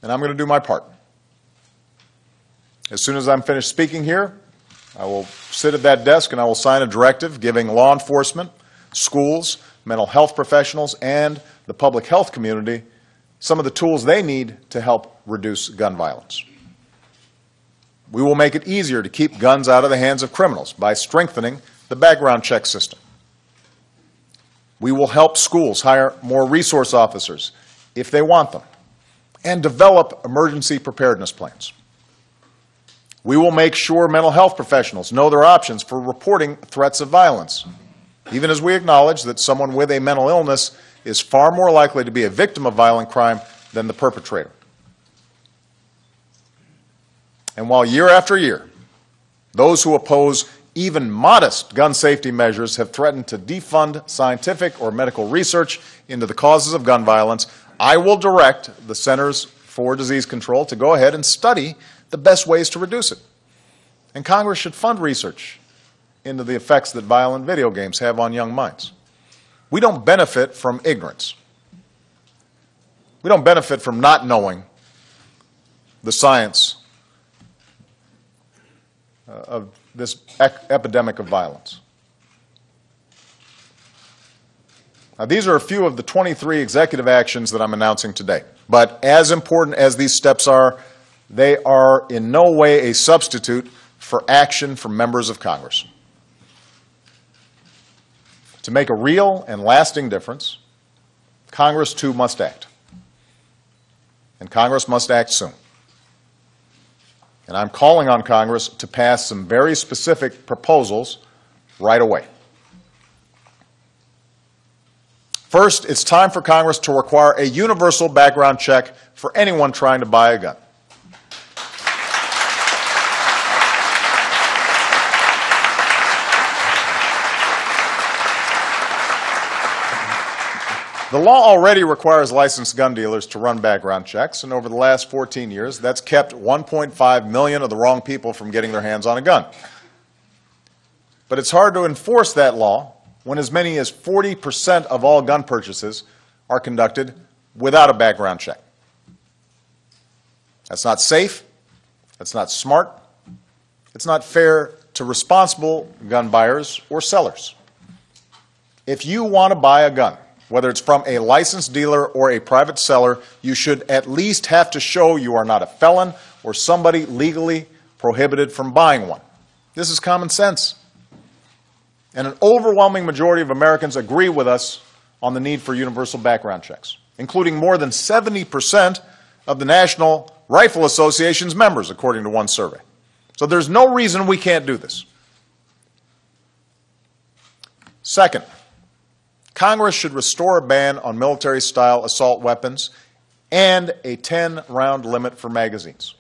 and I'm going to do my part. As soon as I'm finished speaking here, I will sit at that desk and I will sign a directive giving law enforcement, schools, mental health professionals, and the public health community some of the tools they need to help reduce gun violence. We will make it easier to keep guns out of the hands of criminals by strengthening the background check system. We will help schools hire more resource officers if they want them, and develop emergency preparedness plans. We will make sure mental health professionals know their options for reporting threats of violence, even as we acknowledge that someone with a mental illness is far more likely to be a victim of violent crime than the perpetrator. And while year after year, those who oppose even modest gun safety measures have threatened to defund scientific or medical research into the causes of gun violence, I will direct the Centers for Disease Control to go ahead and study the best ways to reduce it. And Congress should fund research into the effects that violent video games have on young minds. We don't benefit from ignorance. We don't benefit from not knowing the science of this epidemic of violence. Now, these are a few of the 23 executive actions that I'm announcing today. But as important as these steps are, they are in no way a substitute for action from members of Congress. To make a real and lasting difference, Congress too must act. And Congress must act soon. And I'm calling on Congress to pass some very specific proposals right away. First, it's time for Congress to require a universal background check for anyone trying to buy a gun. The law already requires licensed gun dealers to run background checks, and over the last 14 years, that's kept 1.5 million of the wrong people from getting their hands on a gun. But it's hard to enforce that law when as many as 40% of all gun purchases are conducted without a background check. That's not safe, that's not smart, it's not fair to responsible gun buyers or sellers. If you want to buy a gun, whether it's from a licensed dealer or a private seller, you should at least have to show you are not a felon or somebody legally prohibited from buying one. This is common sense. And an overwhelming majority of Americans agree with us on the need for universal background checks, including more than 70% of the National Rifle Association's members, according to one survey. So there's no reason we can't do this. Second, Congress should restore a ban on military-style assault weapons and a 10-round limit for magazines.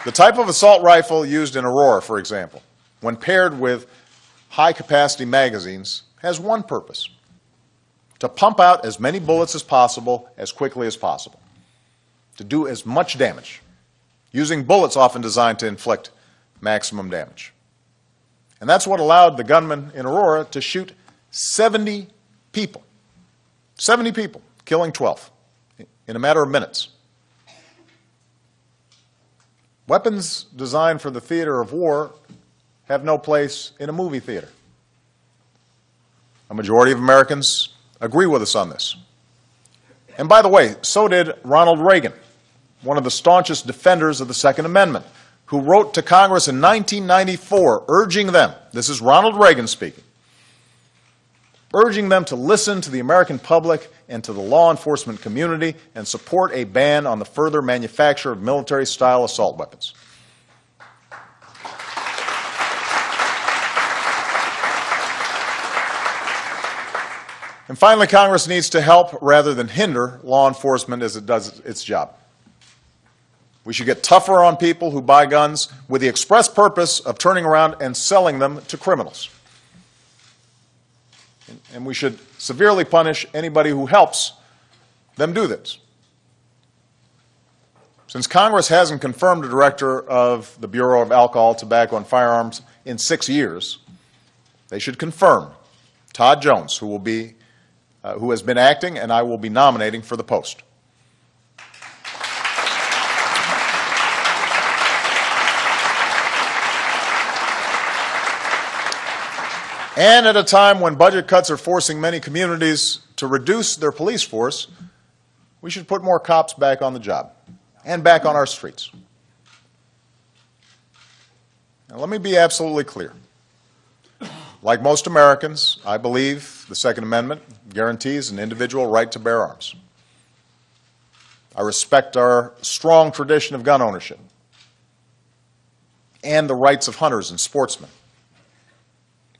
The type of assault rifle used in Aurora, for example, when paired with high-capacity magazines, has one purpose: to pump out as many bullets as possible, as quickly as possible, to do as much damage, using bullets often designed to inflict maximum damage. And that's what allowed the gunman in Aurora to shoot 70 people. 70 people, killing 12 in a matter of minutes. Weapons designed for the theater of war have no place in a movie theater. A majority of Americans agree with us on this. And by the way, so did Ronald Reagan, one of the staunchest defenders of the Second Amendment, who wrote to Congress in 1994 urging them, this is Ronald Reagan speaking, urging them to listen to the American public and to the law enforcement community and support a ban on the further manufacture of military-style assault weapons. And finally, Congress needs to help rather than hinder law enforcement as it does its job. We should get tougher on people who buy guns with the express purpose of turning around and selling them to criminals. And we should severely punish anybody who helps them do this. Since Congress hasn't confirmed a director of the Bureau of Alcohol, Tobacco, and Firearms in 6 years, they should confirm Todd Jones, who has been acting, and I will be nominating for the post. And at a time when budget cuts are forcing many communities to reduce their police force, we should put more cops back on the job and back on our streets. Now, let me be absolutely clear. Like most Americans, I believe the Second Amendment guarantees an individual right to bear arms. I respect our strong tradition of gun ownership and the rights of hunters and sportsmen.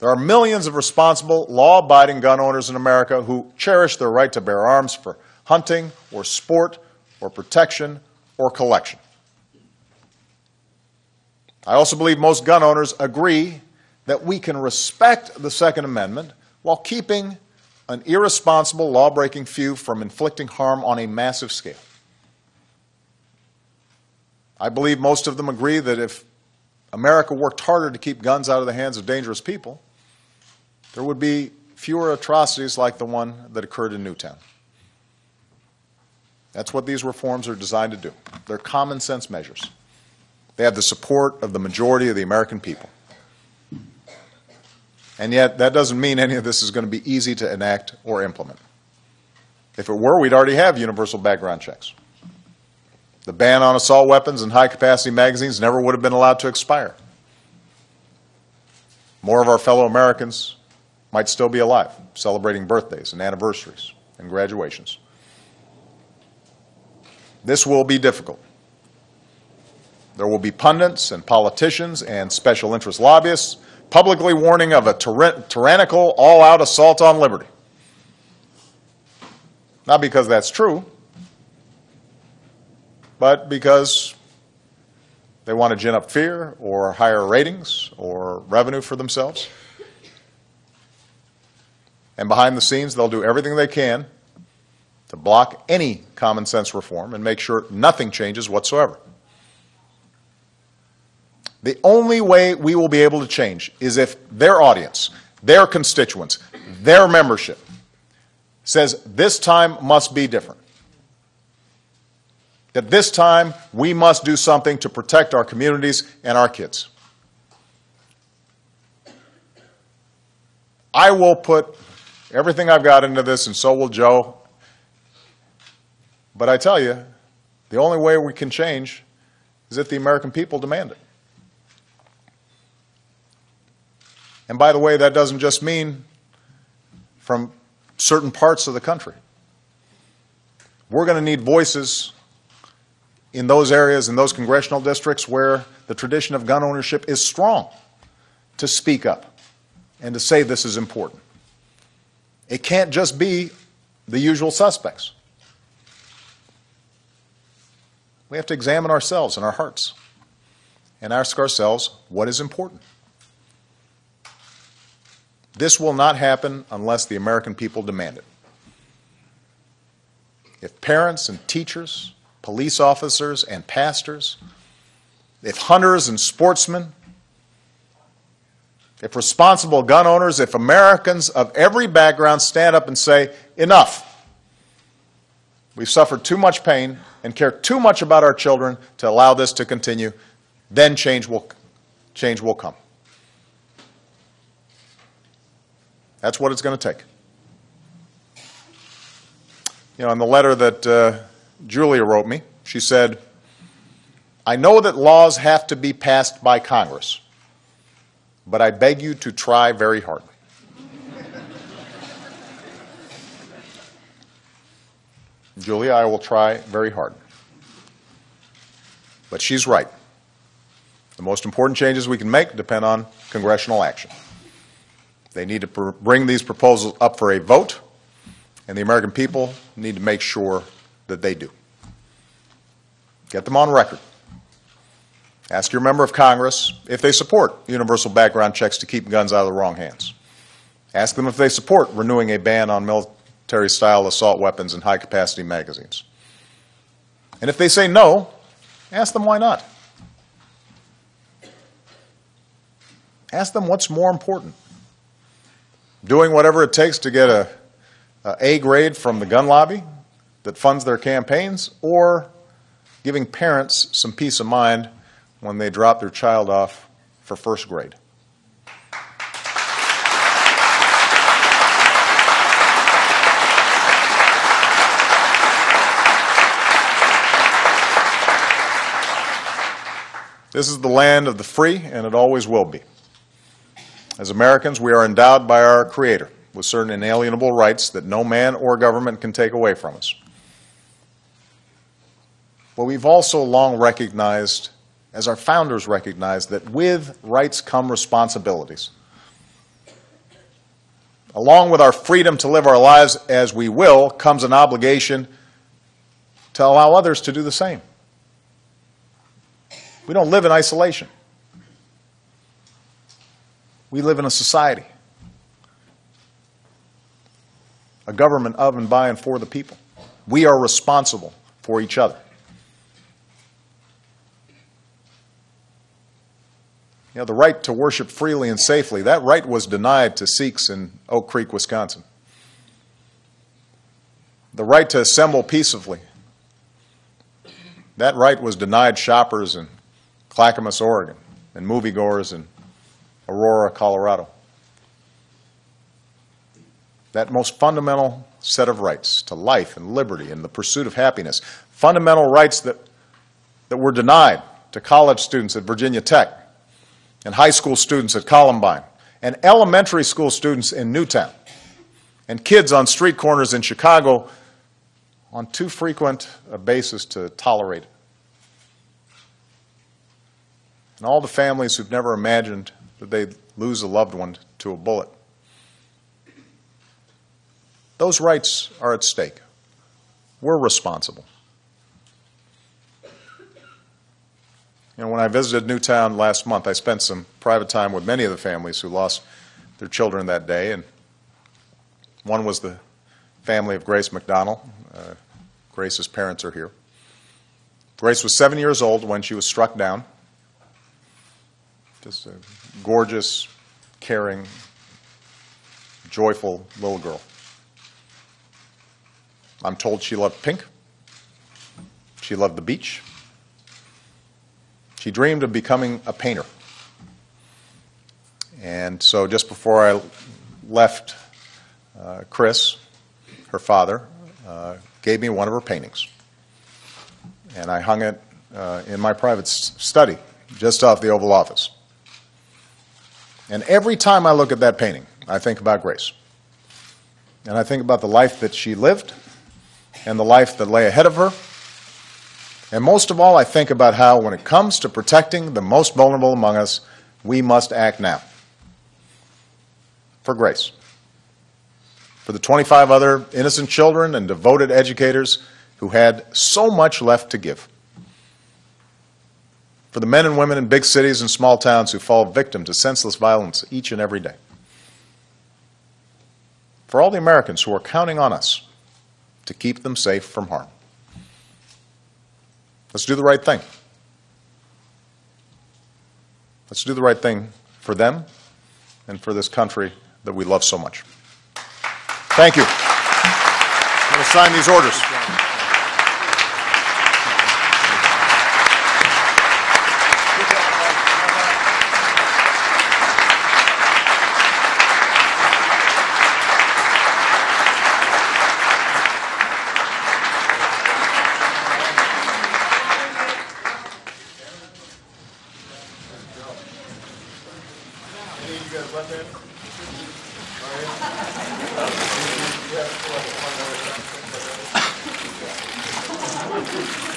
There are millions of responsible, law-abiding gun owners in America who cherish their right to bear arms for hunting or sport or protection or collection. I also believe most gun owners agree that we can respect the Second Amendment while keeping an irresponsible, law-breaking few from inflicting harm on a massive scale. I believe most of them agree that if America worked harder to keep guns out of the hands of dangerous people, there would be fewer atrocities like the one that occurred in Newtown. That's what these reforms are designed to do. They're common sense measures. They have the support of the majority of the American people. And yet, that doesn't mean any of this is going to be easy to enact or implement. If it were, we'd already have universal background checks. The ban on assault weapons and high-capacity magazines never would have been allowed to expire. More of our fellow Americans might still be alive, celebrating birthdays and anniversaries and graduations. This will be difficult. There will be pundits and politicians and special interest lobbyists publicly warning of a tyrannical, all-out assault on liberty. Not because that's true, but because they want to gin up fear or higher ratings or revenue for themselves. And behind the scenes, they'll do everything they can to block any common sense reform and make sure nothing changes whatsoever. The only way we will be able to change is if their audience, their constituents, their membership says this time must be different. That this time we must do something to protect our communities and our kids. I will put everything I've got into this, and so will Joe. But I tell you, the only way we can change is if the American people demand it. And by the way, that doesn't just mean from certain parts of the country. We're going to need voices in those areas, in those congressional districts where the tradition of gun ownership is strong, to speak up and to say this is important. It can't just be the usual suspects. We have to examine ourselves and our hearts and ask ourselves what is important. This will not happen unless the American people demand it. If parents and teachers, police officers and pastors, if hunters and sportsmen, if responsible gun owners, if Americans of every background stand up and say, enough, we've suffered too much pain and care too much about our children to allow this to continue, then change will come. That's what it's going to take. You know, in the letter that Julia wrote me, she said, I know that laws have to be passed by Congress, but I beg you to try very hard. Julia, I will try very hard. But she's right. The most important changes we can make depend on congressional action. They need to bring these proposals up for a vote, and the American people need to make sure that they do. Get them on record. Ask your member of Congress if they support universal background checks to keep guns out of the wrong hands. Ask them if they support renewing a ban on military-style assault weapons and high-capacity magazines. And if they say no, ask them why not. Ask them what's more important. doing whatever it takes to get a A grade from the gun lobby that funds their campaigns, or giving parents some peace of mind when they drop their child off for first grade. This is the land of the free, and it always will be. As Americans, we are endowed by our Creator with certain inalienable rights that no man or government can take away from us. But we've also long recognized, as our founders recognized, that with rights come responsibilities. Along with our freedom to live our lives as we will comes an obligation to allow others to do the same. We don't live in isolation. We live in a society, a government of and by and for the people. We are responsible for each other. You know, the right to worship freely and safely, that right was denied to Sikhs in Oak Creek, Wisconsin. The right to assemble peaceably, that right was denied shoppers in Clackamas, Oregon, and moviegoers in Aurora, Colorado. That most fundamental set of rights to life and liberty and the pursuit of happiness, fundamental rights that were denied to college students at Virginia Tech, and high school students at Columbine, and elementary school students in Newtown, and kids on street corners in Chicago on too frequent a basis to tolerate it. And all the families who've never imagined that they'd lose a loved one to a bullet. Those rights are at stake. We're responsible. You know, when I visited Newtown last month, I spent some private time with many of the families who lost their children that day, and one was the family of Grace McDonald. Grace's parents are here. Grace was 7 years old when she was struck down. Just a gorgeous, caring, joyful little girl. I'm told she loved pink. She loved the beach. She dreamed of becoming a painter. And so just before I left, Chris, her father, gave me one of her paintings. And I hung it in my private study just off the Oval Office. And every time I look at that painting, I think about Grace. And I think about the life that she lived and the life that lay ahead of her. And most of all, I think about how, when it comes to protecting the most vulnerable among us, we must act now. For Grace. For the 25 other innocent children and devoted educators who had so much left to give. For the men and women in big cities and small towns who fall victim to senseless violence each and every day. For all the Americans who are counting on us to keep them safe from harm. Let's do the right thing. Let's do the right thing for them and for this country that we love so much. Thank you. I'm going to sign these orders. All right.